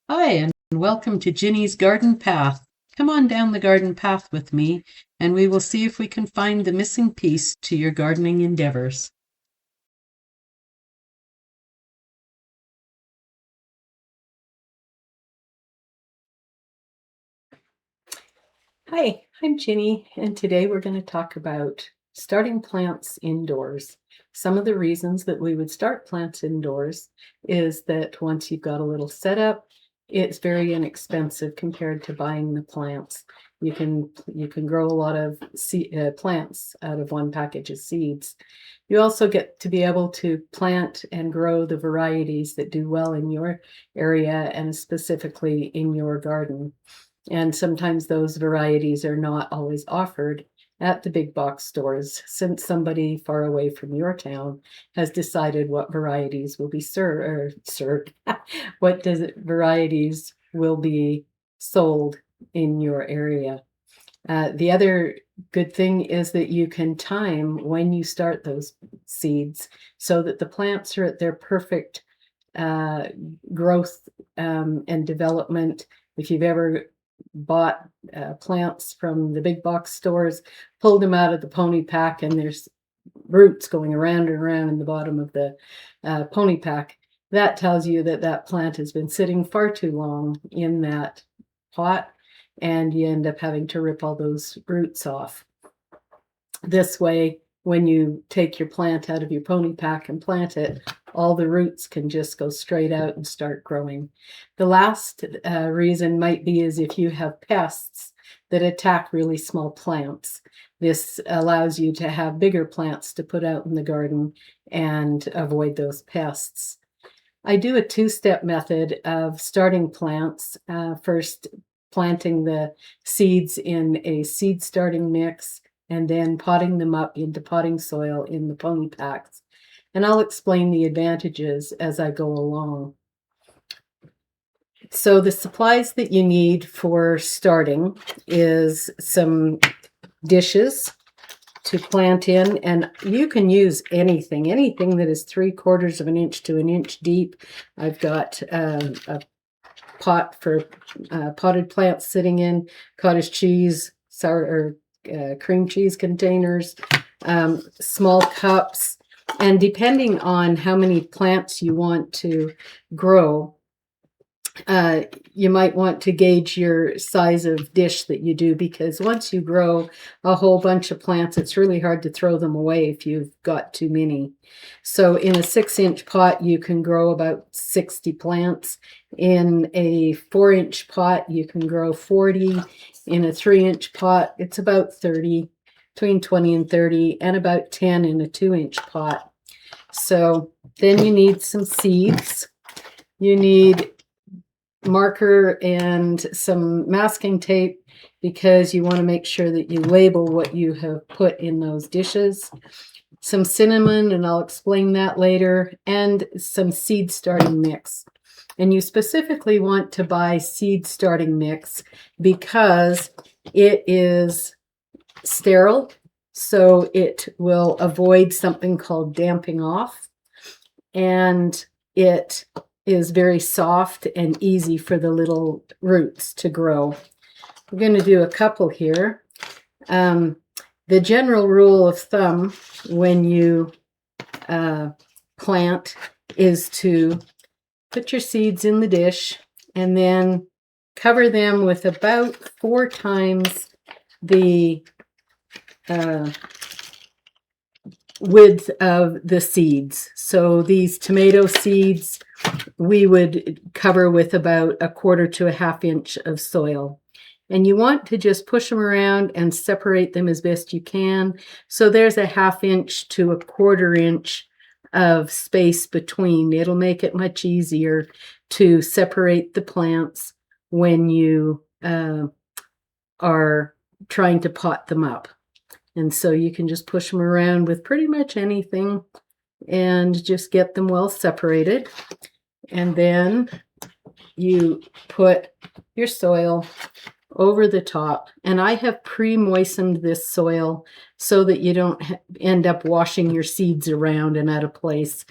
Hi, and welcome to Ginny's Garden Path. Come on down the garden path with me, and we will see if we can find the missing piece to your gardening endeavors. Hi, I'm Ginny, and today we're going to talk about starting plants indoors. Some of the reasons that we would start plants indoors is that once you've got a little setup, it's very inexpensive compared to buying the plants. You can grow a lot of plants out of one package of seeds. You also get to be able to plant and grow the varieties that do well in your area and specifically in your garden. And sometimes those varieties are not always offered at the big box stores since somebody far away from your town has decided what varieties will be served, what varieties will be sold in your area. The other good thing is that you can time when you start those seeds so that the plants are at their perfect uh, growth and development. If you've ever bought plants from the big box stores, pulled them out of the pony pack, and there's roots going around and around in the bottom of the pony pack, that tells you that that plant has been sitting far too long in that pot, and you end up having to rip all those roots off. This way, when you take your plant out of your pony pack and plant it, all the roots can just go straight out and start growing. The last reason might be is if you have pests that attack really small plants. This allows you to have bigger plants to put out in the garden and avoid those pests. I do a two-step method of starting plants. First, planting the seeds in a seed starting mix and then potting them up into potting soil in the pony packs. And I'll explain the advantages as I go along. So the supplies that you need for starting is some dishes to plant in, and you can use anything that is 3/4 of an inch to an inch deep. I've got a pot for potted plants sitting in, cottage cheese, sour or cream cheese containers, small cups, and depending on how many plants you want to grow, you might want to gauge your size of dish that you do, because once you grow a whole bunch of plants, it's really hard to throw them away if you've got too many. So in a 6-inch pot, you can grow about 60 plants. In a 4-inch pot, you can grow 40. In a 3-inch pot, it's about 30, between 20 and 30, and about 10 in a 2-inch pot. So then you need some seeds. You need marker and some masking tape because you want to make sure that you label what you have put in those dishes. Some cinnamon, and I'll explain that later, and some seed starting mix. And you specifically want to buy seed starting mix because it is sterile, so it will avoid something called damping off, and it is very soft and easy for the little roots to grow. We're going to do a couple here. The general rule of thumb when you plant is to put your seeds in the dish and then cover them with about 4 times the width of the seeds. So these tomato seeds we would cover with about 1/4 to 1/2 inch of soil. And you want to just push them around and separate them as best you can. So there's a 1/2 inch to 1/4 inch of space between. It'll make it much easier to separate the plants when you are trying to pot them up. And so you can just push them around with pretty much anything and just get them well separated. And then you put your soil over the top. And I have pre-moistened this soil so that you don't end up washing your seeds around and out of place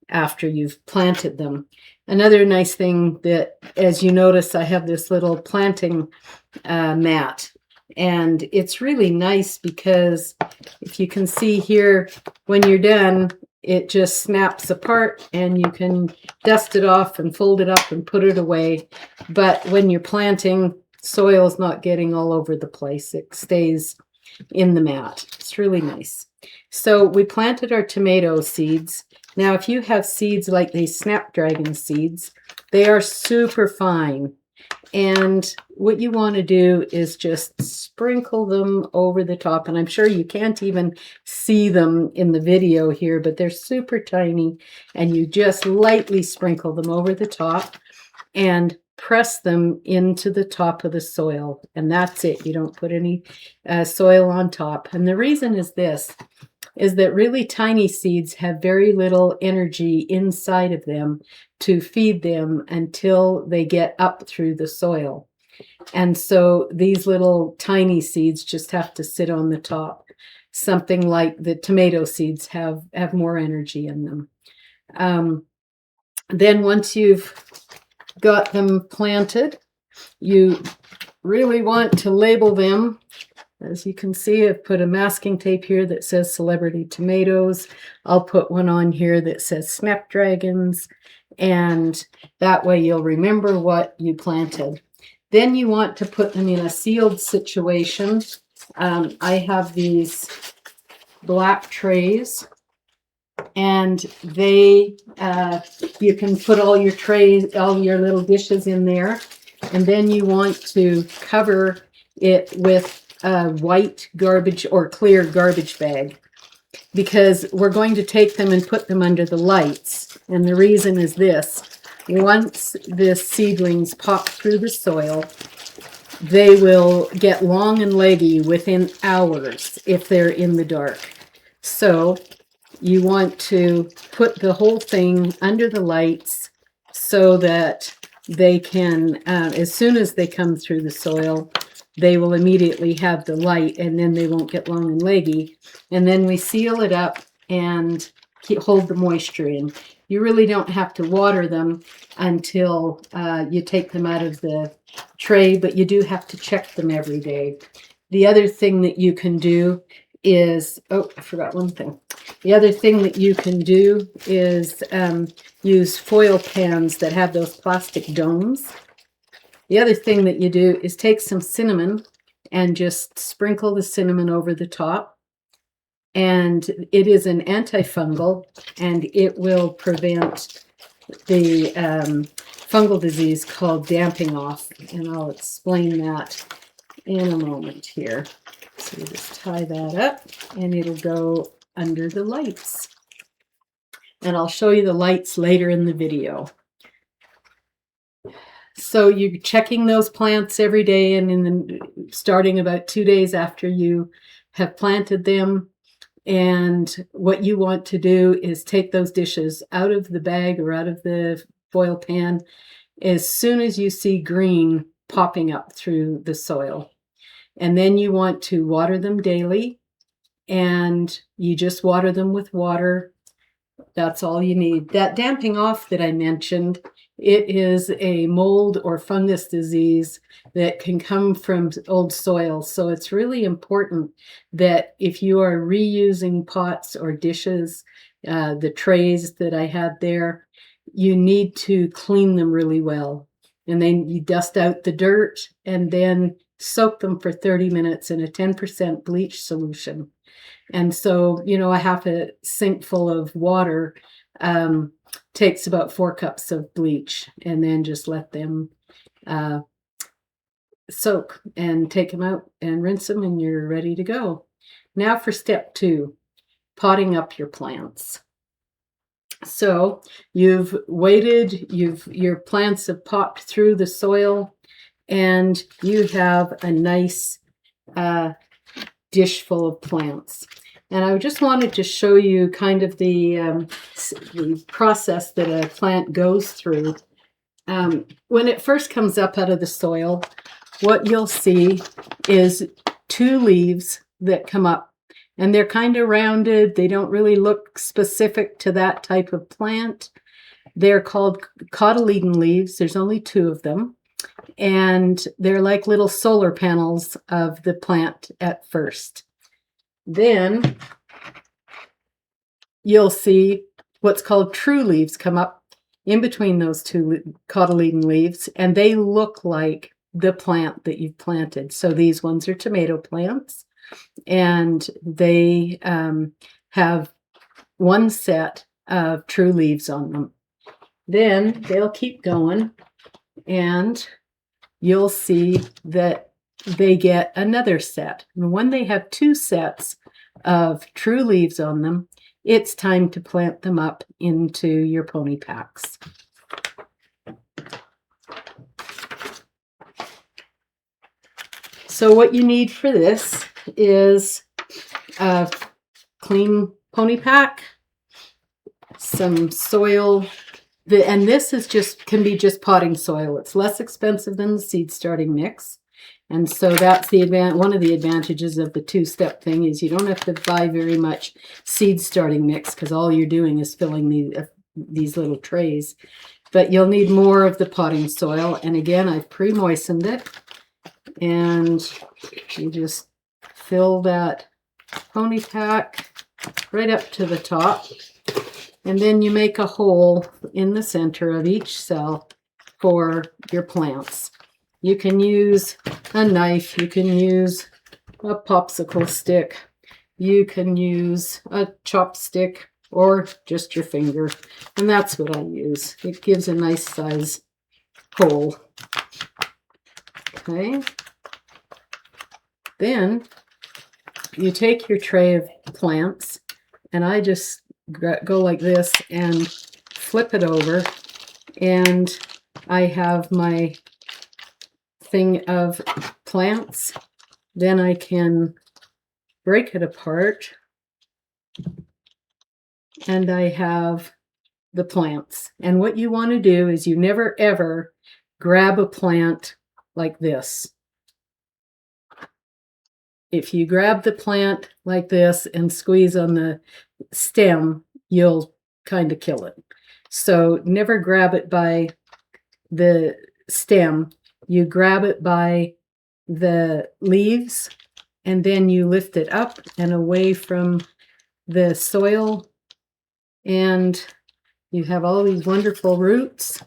after you've planted them. Another nice thing that, as you notice, I have this little planting mat, and it's really nice because if you can see here, when you're done, it just snaps apart and you can dust it off and fold it up and put it away. But when you're planting, soil's not getting all over the place. It stays in the mat. It's really nice. So we planted our tomato seeds. Now, if you have seeds like these Snapdragon seeds, they are super fine. And what you want to do is just sprinkle them over the top. And I'm sure you can't even see them in the video here, but they're super tiny. And you just lightly sprinkle them over the top and press them into the top of the soil. And that's it. You don't put any soil on top. And the reason is this, is that really tiny seeds have very little energy inside of them to feed them until they get up through the soil. And so these little tiny seeds just have to sit on the top. Something like the tomato seeds have more energy in them. Then once you've got them planted, you really want to label them. As you can see, I've put a masking tape here that says Celebrity Tomatoes. I'll put one on here that says Snapdragons, and that way you'll remember what you planted. Then you want to put them in a sealed situation. I have these black trays, and they you can put all your trays, all your little dishes in there, and then you want to cover it with a white garbage or clear garbage bag, because we're going to take them and put them under the lights. And the reason is this: once the seedlings pop through the soil, they will get long and leggy within hours if they're in the dark. So you want to put the whole thing under the lights so that they can, as soon as they come through the soil, they will immediately have the light, and then they won't get long and leggy. And then we seal it up and hold the moisture in. You really don't have to water them until you take them out of the tray, but you do have to check them every day. The other thing that you can do is, oh, I forgot one thing. The other thing that you can do is use foil pans that have those plastic domes. The other thing that you do is take some cinnamon and just sprinkle the cinnamon over the top. And it is an antifungal, and it will prevent the fungal disease called damping off. And I'll explain that in a moment here. So you just tie that up, and it'll go under the lights. And I'll show you the lights later in the video. So you're checking those plants every day, and starting about 2 days after you have planted them. And what you want to do is take those dishes out of the bag or out of the foil pan as soon as you see green popping up through the soil. And then you want to water them daily, and you just water them with water. That's all you need. That damping off that I mentioned, it is a mold or fungus disease that can come from old soil. So it's really important that if you are reusing pots or dishes, the trays that I had there, you need to clean them really well. And then you dust out the dirt and then soak them for 30 minutes in a 10% bleach solution. And so, you know, a half a sink full of water takes about 4 cups of bleach, and then just let them soak and take them out and rinse them, and you're ready to go. Now for step 2, potting up your plants. So you've waited, your plants have popped through the soil, and you have a nice dish full of plants. And I just wanted to show you kind of the process that a plant goes through. When it first comes up out of the soil, what you'll see is 2 leaves that come up, and they're kind of rounded. They don't really look specific to that type of plant. They're called cotyledon leaves. There's only 2 of them, and they're like little solar panels of the plant at first. Then you'll see what's called true leaves come up in between those 2 cotyledon leaves, and they look like the plant that you've planted. So these ones are tomato plants, and they have 1 set of true leaves on them. Then they'll keep going, and you'll see that they get another set. And when they have 2 sets of true leaves on them, it's time to plant them up into your pony packs. So what you need for this is a clean pony pack, some soil, and this is can be just potting soil. It's less expensive than the seed starting mix. And so that's one of the advantages of the 2-step thing is you don't have to buy very much seed starting mix, because all you're doing is filling these little trays. But you'll need more of the potting soil. And again, I've pre-moistened it. And you just fill that pony pack right up to the top. And then you make a hole in the center of each cell for your plants. You can use a knife, you can use a popsicle stick, you can use a chopstick, or just your finger. And that's what I use. It gives a nice size hole. Okay. Then you take your tray of plants, and I just go like this and flip it over, and I have my thing of plants. Then I can break it apart, and I have the plants. And what you want to do is you never ever grab a plant like this. If you grab the plant like this and squeeze on the stem, you'll kind of kill it. So never grab it by the stem. You grab it by the leaves, and then you lift it up and away from the soil, and you have all these wonderful roots.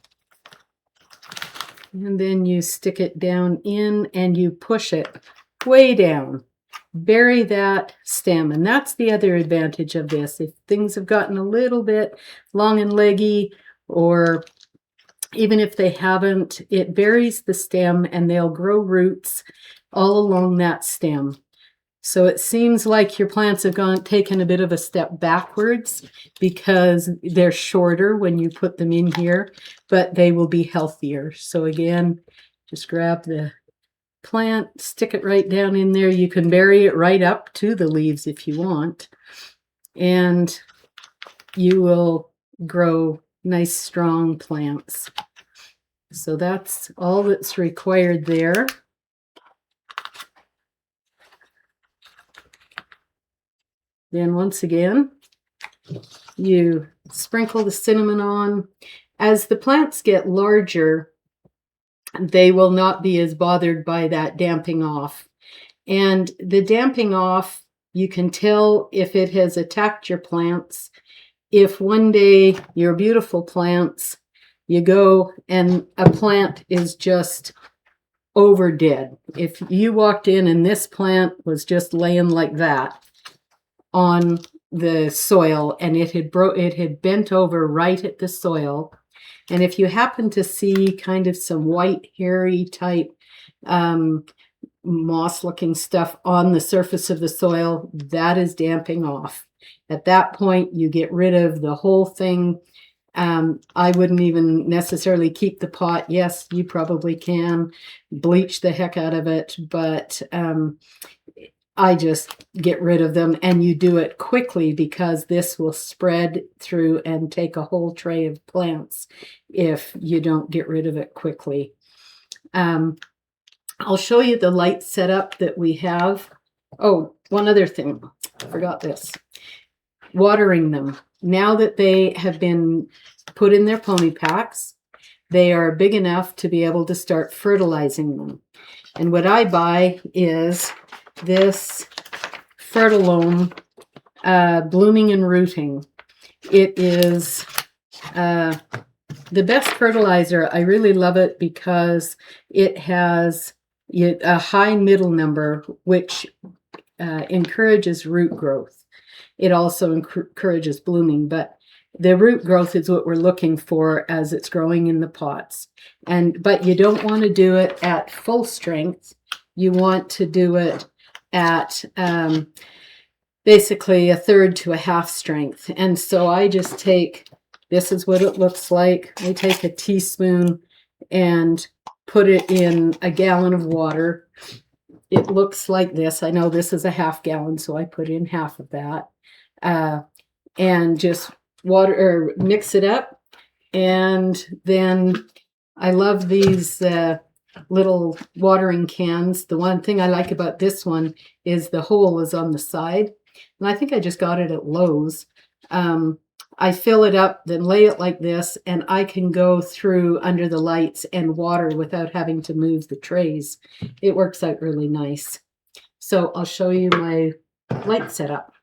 And then you stick it down in, and you push it way down. Bury that stem. And that's the other advantage of this. If things have gotten a little bit long and leggy, or even if they haven't, it buries the stem, and they'll grow roots all along that stem. So it seems like your plants have taken a bit of a step backwards because they're shorter when you put them in here, but they will be healthier. So again, just grab the plant, stick it right down in there. You can bury it right up to the leaves if you want, and you will grow nice strong plants. So that's all that's required there. Then once again, you sprinkle the cinnamon on. As the plants get larger, they will not be as bothered by that damping off. And the damping off, you can tell if it has attacked your plants. If one day your beautiful plants, you go and a plant is just over dead. If you walked in and this plant was just laying like that on the soil, and it had bent over right at the soil, and if you happen to see kind of some white hairy type moss looking stuff on the surface of the soil, that is damping off. At that point, you get rid of the whole thing. I wouldn't even necessarily keep the pot. Yes, you probably can bleach the heck out of it, but I just get rid of them, and you do it quickly because this will spread through and take a whole tray of plants if you don't get rid of it quickly. I'll show you the light setup that we have. Oh, one other thing. I forgot this. Watering them. Now that they have been put in their pony packs. They are big enough to be able to start fertilizing them. And what I buy is this Fertilome Blooming and Rooting. It is the best fertilizer. I really love it because it has a high middle number, which encourages root growth. It also encourages blooming, but the root growth is what we're looking for as it's growing in the pots. But you don't want to do it at full strength. You want to do it at basically a third to a half strength. And so I just take, this is what it looks like. I take a teaspoon and put it in a gallon of water. It looks like this. I know this is a half gallon, so I put in half of that. And just mix it up. And then I love these little watering cans. The one thing I like about this one is the hole is on the side. And I think I just got it at Lowe's. I fill it up, then lay it like this, and I can go through under the lights and water without having to move the trays. It works out really nice. So I'll show you my light setup.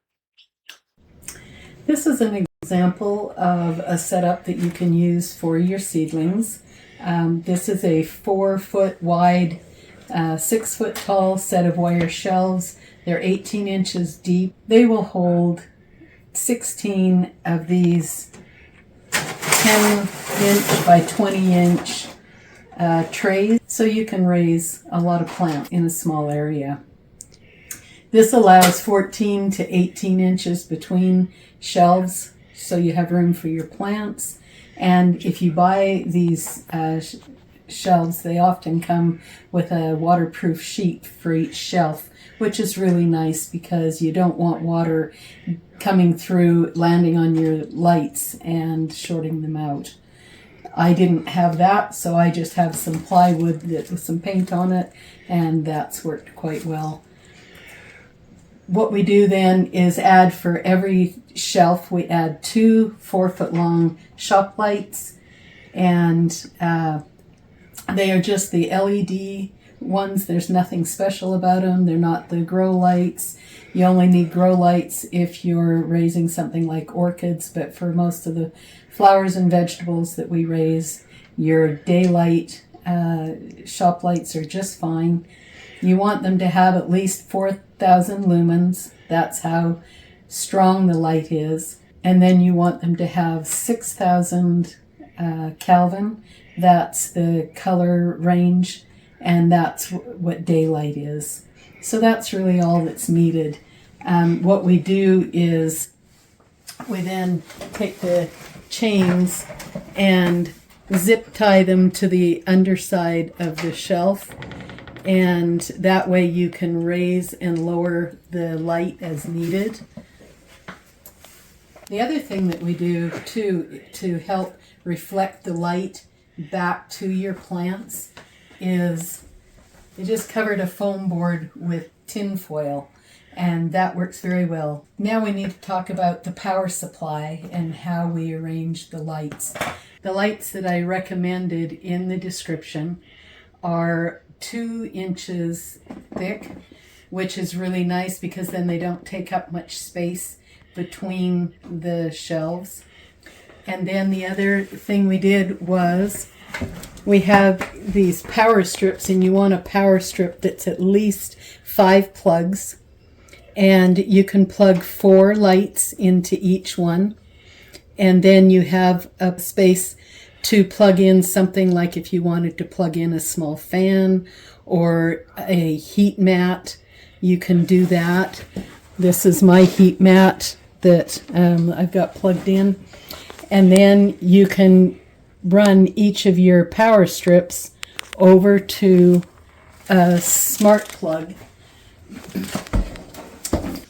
This is an example of a setup that you can use for your seedlings. This is a 4-foot wide, 6-foot tall set of wire shelves. They're 18 inches deep. They will hold 16 of these 10-inch by 20-inch trays, so you can raise a lot of plants in a small area. This allows 14 to 18 inches between shelves, so you have room for your plants. And if you buy these shelves, they often come with a waterproof sheet for each shelf, which is really nice because you don't want water coming through, landing on your lights and shorting them out. I didn't have that, so I just have some plywood with some paint on it, and that's worked quite well. What we do then is add for every shelf, we add 2 4-foot long shop lights, and they are just the LED ones. There's nothing special about them. They're not the grow lights. You only need grow lights if you're raising something like orchids, but for most of the flowers and vegetables that we raise, your daylight shop lights are just fine. You want them to have at least 4,000 lumens. That's how strong the light is. And then you want them to have 6,000 Kelvin. That's the color range, and that's what daylight is. So that's really all that's needed. What we do is we then take the chains and zip tie them to the underside of the shelf, and that way you can raise and lower the light as needed. The other thing that we do too to help reflect the light back to your plants is you just covered a foam board with tin foil, and that works very well. Now we need to talk about the power supply and how we arrange the lights. The lights that I recommended in the description are 2 inches thick, which is really nice because then they don't take up much space between the shelves. And then the other thing we did was we have these power strips, and you want a power strip that's at least 5 plugs, and you can plug 4 lights into each one, and then you have a space to plug in something like if you wanted to plug in a small fan or a heat mat, you can do that. This is my heat mat that I've got plugged in. And then you can run each of your power strips over to a smart plug.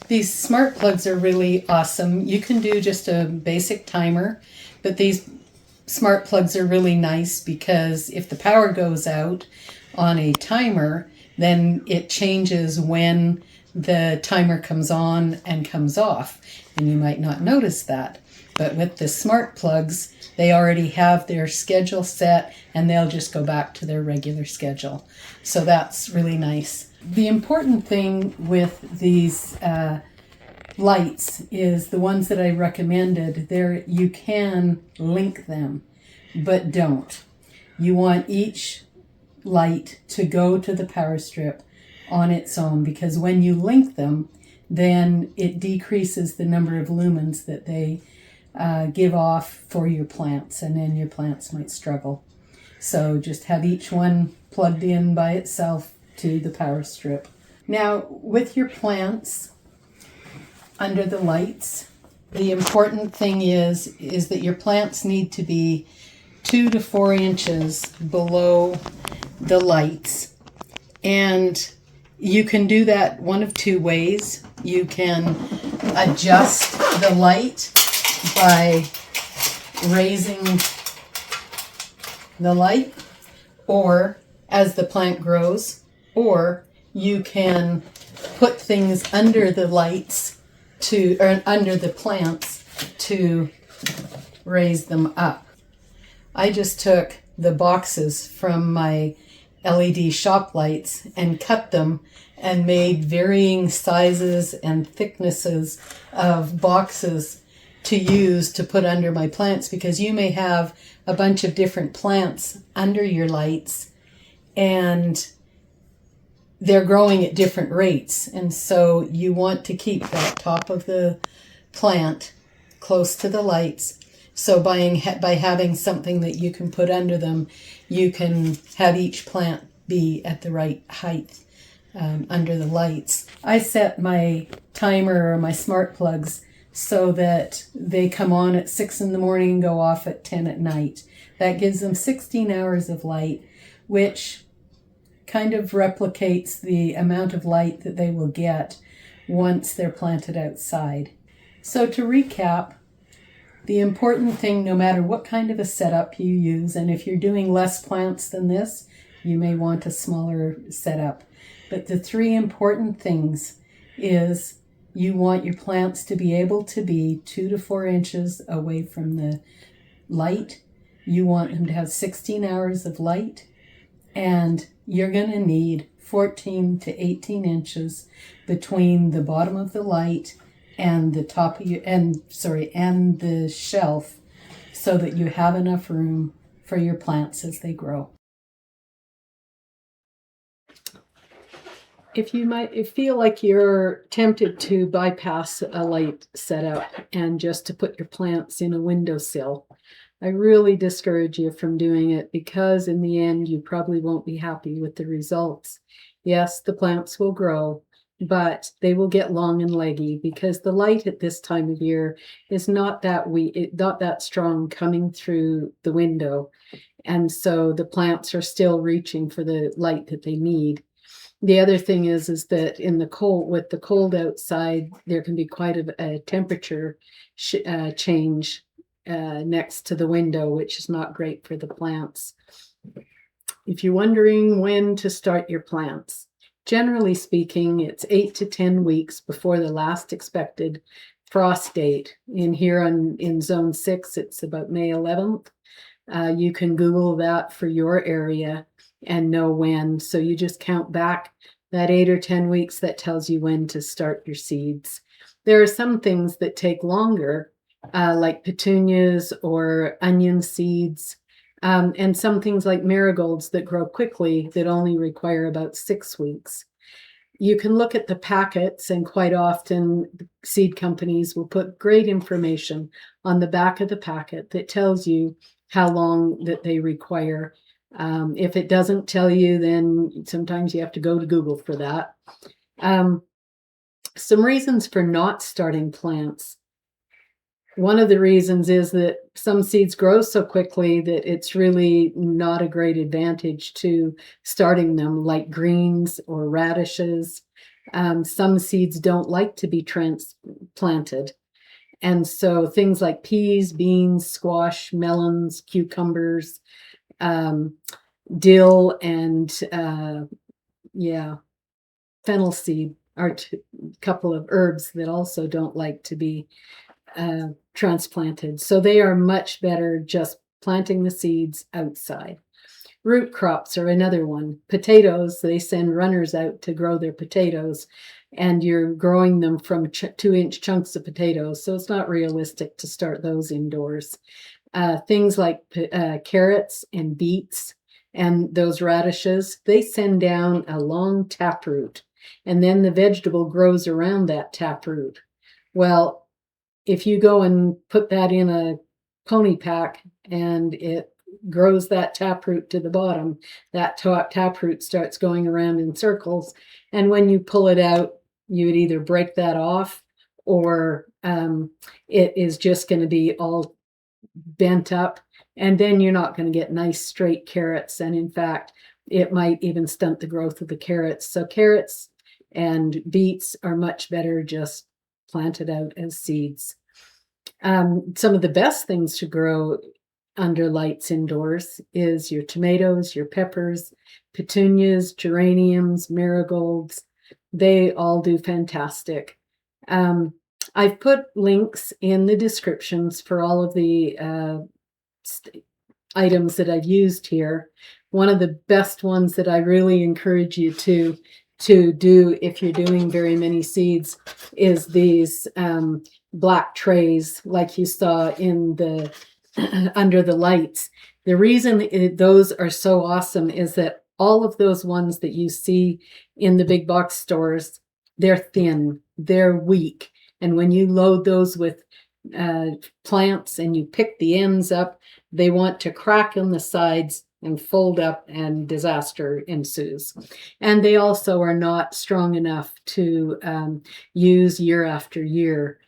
These smart plugs are really awesome. You can do just a basic timer, but these smart plugs are really nice because if the power goes out on a timer, then it changes when the timer comes on and comes off, and you might not notice that. But with the smart plugs, they already have their schedule set and they'll just go back to their regular schedule. So that's really nice. The important thing with these lights is the ones that I recommended. There you can link them, but don't. You want each light to go to the power strip on its own, because when you link them, then it decreases the number of lumens that they give off for your plants, and then your plants might struggle. So just have each one plugged in by itself to the power strip. Now, with your plants under the lights, the important thing is that your plants need to be 2 to 4 inches below the lights. And you can do that one of two ways. You can adjust the light by raising the light, or as the plant grows, or you can put things under the lights or under the plants to raise them up. I just took the boxes from my LED shop lights and cut them and made varying sizes and thicknesses of boxes to use to put under my plants, because you may have a bunch of different plants under your lights and they're growing at different rates. And so you want to keep that top of the plant close to the lights. So by having something that you can put under them, you can have each plant be at the right height under the lights. I set my timer or my smart plugs so that they come on at 6 in the morning and go off at 10 at night. That gives them 16 hours of light, which kind of replicates the amount of light that they will get once they're planted outside. So to recap, the important thing, no matter what kind of a setup you use, and if you're doing less plants than this, you may want a smaller setup. But the 3 important things is you want your plants to be able to be 2 to 4 inches away from the light. You want them to have 16 hours of light, and you're going to need 14 to 18 inches between the bottom of the light and the top of and the shelf, so that you have enough room for your plants as they grow. If you feel like you're tempted to bypass a light setup and just to put your plants in a windowsill, I really discourage you from doing it, because in the end you probably won't be happy with the results. Yes, the plants will grow, but they will get long and leggy, because the light at this time of year is not that strong coming through the window, and so the plants are still reaching for the light that they need. The other thing is that with the cold outside, there can be quite a temperature change next to the window, which is not great for the plants. If you're wondering when to start your plants, generally speaking, it's 8 to 10 weeks before the last expected frost date. In zone 6, it's about May 11th. You can Google that for your area and know when. So you just count back that 8 or 10 weeks. That tells you when to start your seeds. There are some things that take longer, like petunias or onion seeds, and some things like marigolds that grow quickly that only require about 6 weeks. You can look at the packets, and quite often seed companies will put great information on the back of the packet that tells you how long that they require. If it doesn't tell you, then sometimes you have to go to Google for that. Some reasons for not starting plants. One of the reasons is that some seeds grow so quickly that it's really not a great advantage to starting them, like greens or radishes. Some seeds don't like to be transplanted. And so things like peas, beans, squash, melons, cucumbers, dill, and fennel seed are a couple of herbs that also don't like to be transplanted. So they are much better just planting the seeds outside. Root crops are another one. Potatoes, they send runners out to grow their potatoes, and you're growing them from 2-inch chunks of potatoes. So it's not realistic to start those indoors. Things like carrots and beets and those radishes, they send down a long taproot, and then the vegetable grows around that taproot. Well, if you go and put that in a pony pack and it grows that taproot to the bottom, that taproot starts going around in circles. And when you pull it out, you would either break that off, or it is just going to be all bent up. And then you're not going to get nice straight carrots. And in fact, it might even stunt the growth of the carrots. So carrots and beets are much better just planted out as seeds. Some of the best things to grow under lights indoors is your tomatoes, your peppers, petunias, geraniums, marigolds. They all do fantastic. I've put links in the descriptions for all of the items that I've used here. One of the best ones that I really encourage you to do if you're doing very many seeds is these black trays like you saw in the under the lights. The reason those are so awesome is that all of those ones that you see in the big box stores, they're thin, they're weak. And when you load those with plants and you pick the ends up, they want to crack on the sides and fold up, and disaster ensues. And they also are not strong enough to use year after year.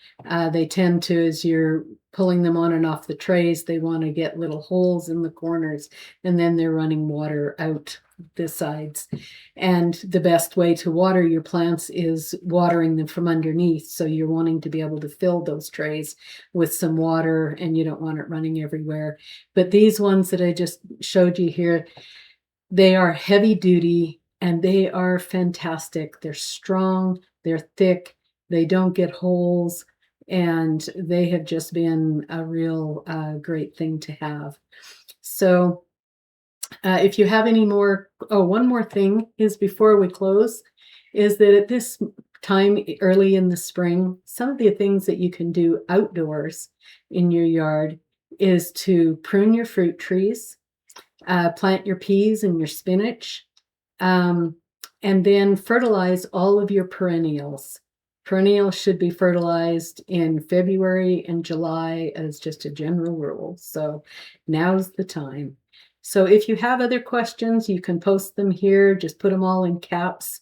They tend to, as you're pulling them on and off the trays, they want to get little holes in the corners, and then they're running water out the sides. And the best way to water your plants is watering them from underneath. So you're wanting to be able to fill those trays with some water, and you don't want it running everywhere. But these ones that I just showed you here, they are heavy duty and they are fantastic. They're strong, they're thick, they don't get holes, and they have just been a real great thing to have. So if you have any more, one more thing is before we close, is that at this time early in the spring, some of the things that you can do outdoors in your yard is to prune your fruit trees, plant your peas and your spinach, and then fertilize all of your perennials. Perennials should be fertilized in February and July as just a general rule. So now's the time. So if you have other questions, you can post them here. Just put them all in caps.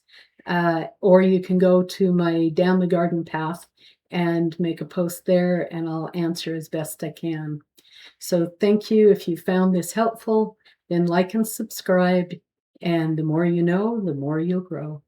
Or you can go to my Down the Garden Path and make a post there, and I'll answer as best I can. So thank you. If you found this helpful, then like and subscribe. And the more you know, the more you'll grow.